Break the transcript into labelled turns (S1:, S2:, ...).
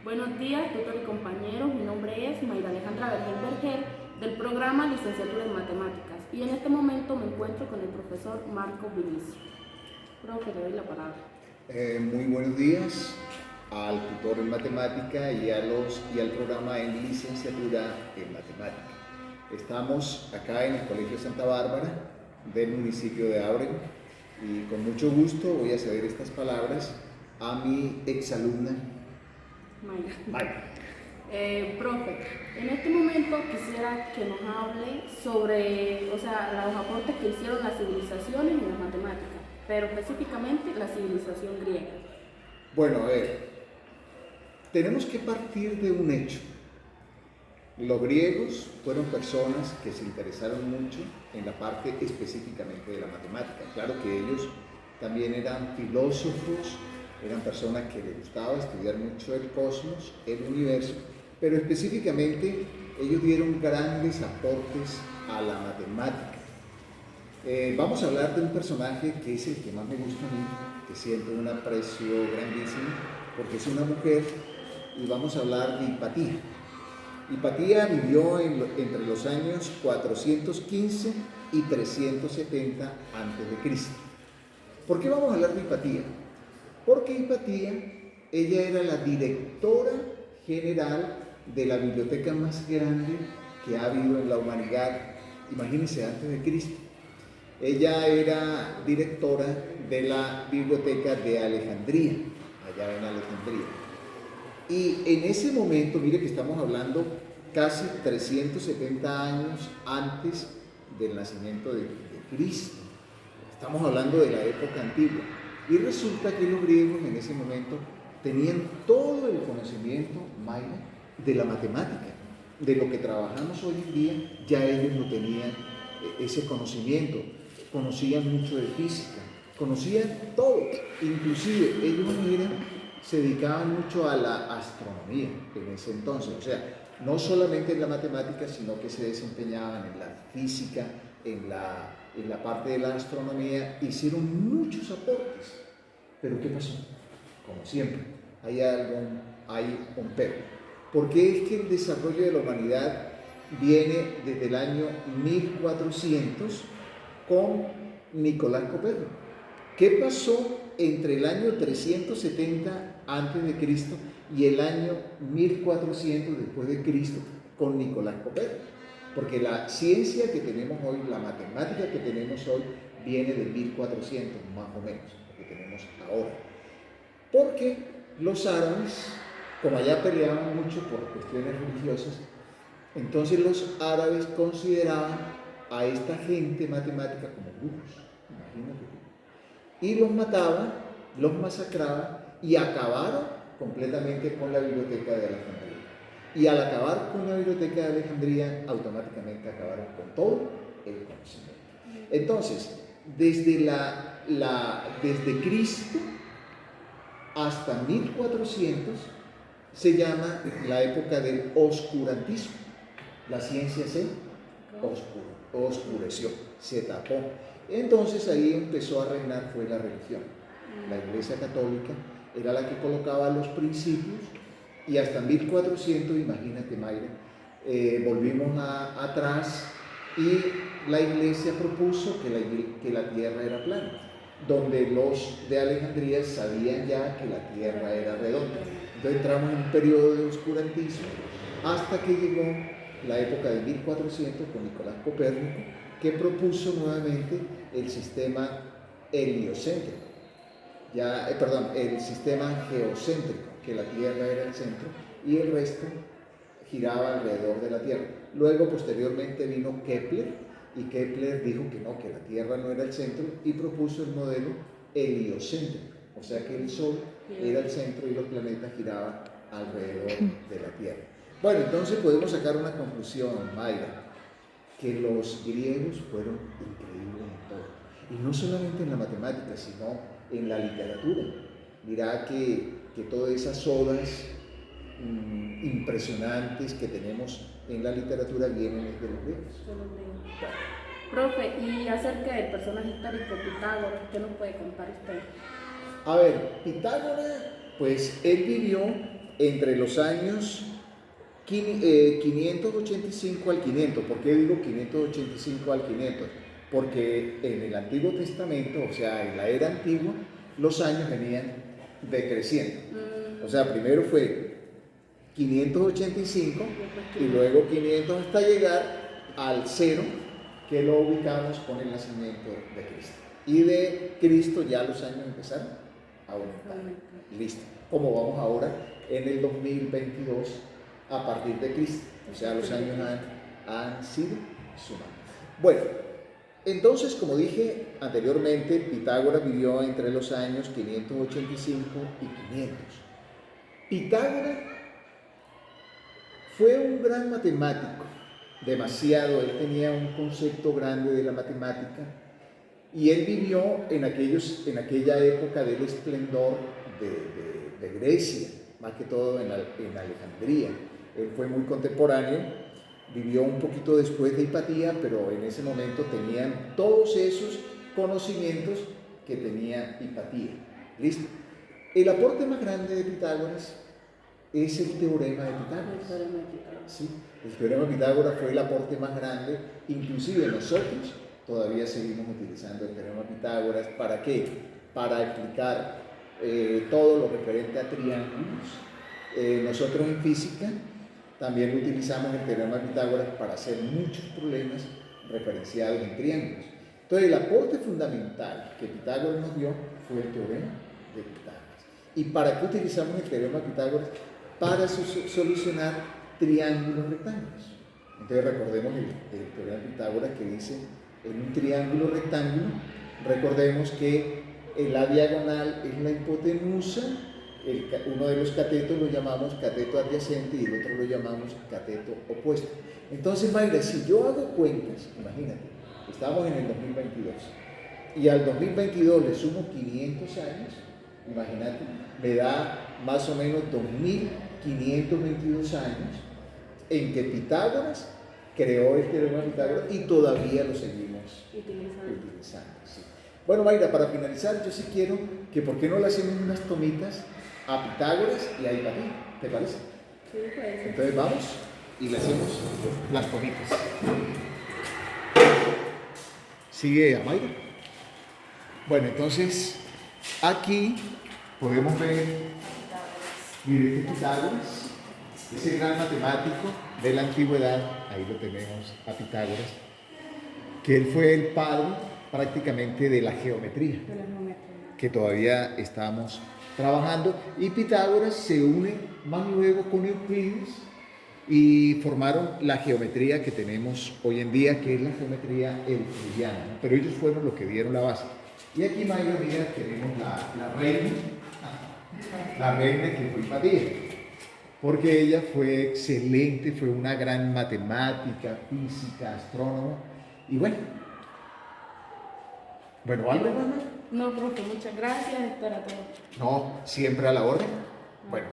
S1: Buenos días, tutor y compañeros. Mi nombre es Mayra Alejandra Vergel del programa Licenciatura en Matemáticas y en este momento me encuentro con el profesor Marco Vinicio. Profe, le doy la palabra.
S2: Muy buenos días al tutor en matemática y al programa en licenciatura en matemática. Estamos acá en el Colegio Santa Bárbara del municipio de Ábrego y con mucho gusto voy a ceder estas palabras a mi exalumna
S1: Mayra. Profe, en este momento quisiera que nos hable sobre, los aportes que hicieron las civilizaciones en las matemáticas, pero específicamente la civilización griega.
S2: Bueno, a ver, tenemos que partir de un hecho. Los griegos fueron personas que se interesaron mucho en la parte específicamente de la matemática. Claro que ellos también eran filósofos, eran personas que les gustaba estudiar mucho el cosmos, el universo, pero específicamente ellos dieron grandes aportes a la matemática. Vamos a hablar de un personaje que es el que más me gusta a mí, que siento un aprecio grandísimo, porque es una mujer, y vamos a hablar de Hipatía. Hipatía vivió entre los años 415 y 370 a.C. ¿Por qué vamos a hablar de Hipatía? Porque Hipatía, ella era la directora general de la biblioteca más grande que ha habido en la humanidad, imagínense, antes de Cristo. Ella era directora de la biblioteca de Alejandría, allá en Alejandría. Y en ese momento, mire que estamos hablando casi 370 años antes del nacimiento de Cristo. Estamos hablando de la época antigua. Y resulta que los griegos en ese momento tenían todo el conocimiento, Mayra, de la matemática. De lo que trabajamos hoy en día, ya ellos no tenían ese conocimiento. Conocían mucho de física, conocían todo. Inclusive ellos se dedicaban mucho a la astronomía en ese entonces. O sea, no solamente en la matemática, sino que se desempeñaban en la física, en la parte de la astronomía, hicieron muchos aportes. Pero ¿qué pasó? Como siempre, hay un pero. Porque es que el desarrollo de la humanidad viene desde el año 1400 con Nicolás Copérnico. ¿Qué pasó entre el año 370 a.C. y el año 1400 después de Cristo con Nicolás Copérnico? Porque la ciencia que tenemos hoy, la matemática que tenemos hoy, viene de 1400 más o menos, lo que tenemos ahora. Porque los árabes, como allá peleaban mucho por cuestiones religiosas, entonces los árabes consideraban a esta gente matemática como brujos, imagínate. Y los mataban, los masacraban y acabaron completamente con la biblioteca de Alejandría. Y al acabar con la biblioteca de Alejandría, automáticamente acabaron con todo el conocimiento. Entonces, desde Cristo hasta 1400 se llama la época del oscurantismo. La ciencia se oscureció, se tapó. Entonces ahí empezó a reinar fue la religión. La Iglesia Católica era la que colocaba los principios y hasta 1400, imagínate Mayra, volvimos atrás y la Iglesia propuso que la tierra era plana, donde los de Alejandría sabían ya que la tierra era redonda. Entonces entramos en un periodo de oscurantismo hasta que llegó la época de 1400 con Nicolás Copérnico, que propuso nuevamente el sistema heliocéntrico, el sistema geocéntrico, que la Tierra era el centro y el resto giraba alrededor de la Tierra. Luego, posteriormente, vino Kepler, y Kepler dijo que no, que la Tierra no era el centro, y propuso el modelo heliocéntrico, o sea que el Sol era el centro y los planetas giraban alrededor de la Tierra. Bueno, entonces podemos sacar una conclusión, Mayra, que los griegos fueron increíbles en todo. Y no solamente en la matemática, sino en la literatura. Mirá que todas esas odas impresionantes que tenemos en la literatura vienen de los griegos.
S1: Profe, y acerca del personaje histórico Pitágoras, ¿qué nos puede contar usted?
S2: A ver, Pitágoras, pues él vivió entre los años 585 al 500. ¿Por qué digo 585 al 500? Porque en el Antiguo Testamento, o sea, en la era antigua, los años venían decreciendo. O sea, primero fue 585 y luego 500 hasta llegar al 0, que lo ubicamos con el nacimiento de Cristo. Y de Cristo ya los años empezaron a aumentar. Listo. Como vamos ahora en el 2022 a partir de Cristo. O sea, los años han sido sumados. Bueno, entonces, como dije anteriormente, Pitágoras vivió entre los años 585 y 500. Pitágoras fue un gran matemático, demasiado. Él tenía un concepto grande de la matemática y él vivió en aquella época del esplendor de Grecia, más que todo en Alejandría. Él fue muy contemporáneo, vivió un poquito después de Hipatía, pero en ese momento tenían todos esos conocimientos que tenía Hipatía. ¿Listo? El aporte más grande de Pitágoras es el teorema de Pitágoras. Sí, el teorema de Pitágoras fue el aporte más grande. Inclusive nosotros todavía seguimos utilizando el teorema de Pitágoras. ¿Para qué? Para explicar todo lo referente a triángulos. Nosotros en física también utilizamos el teorema de Pitágoras para hacer muchos problemas referenciados en triángulos. Entonces, el aporte fundamental que Pitágoras nos dio fue el teorema de Pitágoras. ¿Y para qué utilizamos el teorema de Pitágoras? Para solucionar triángulos rectángulos. Entonces, recordemos el teorema de Pitágoras que dice, en un triángulo rectángulo, recordemos que la diagonal es la hipotenusa. Uno de los catetos lo llamamos cateto adyacente y el otro lo llamamos cateto opuesto. Entonces, Mayra, si yo hago cuentas, imagínate, estamos en el 2022 y al 2022 le sumo 500 años, imagínate, me da más o menos 2522 años en que Pitágoras creó el teorema de Pitágoras y todavía lo seguimos utilizando. Sí. Bueno, Mayra, para finalizar, yo sí quiero que por qué no le hacemos unas tomitas a Pitágoras y a Hipatía, ¿te parece?
S1: Sí, puede ser.
S2: Entonces vamos y le hacemos las tomitas. Sigue a Mayra. Bueno, entonces aquí podemos ver, mire, este Pitágoras, ese gran matemático de la antigüedad, ahí lo tenemos a Pitágoras, que él fue el padre prácticamente de la geometría, que todavía estamos trabajando, y Pitágoras se une más luego con Euclides y formaron la geometría que tenemos hoy en día, que es la geometría euclidiana, ¿no? Pero ellos fueron los que dieron la base. Y aquí, Mayra, mira, tenemos la reina que fue Hipatía, porque ella fue excelente, fue una gran matemática, física, astrónoma, y bueno, ¿algo más?
S1: No, profe, muchas gracias, es para todo.
S2: No, siempre a la orden. Bueno,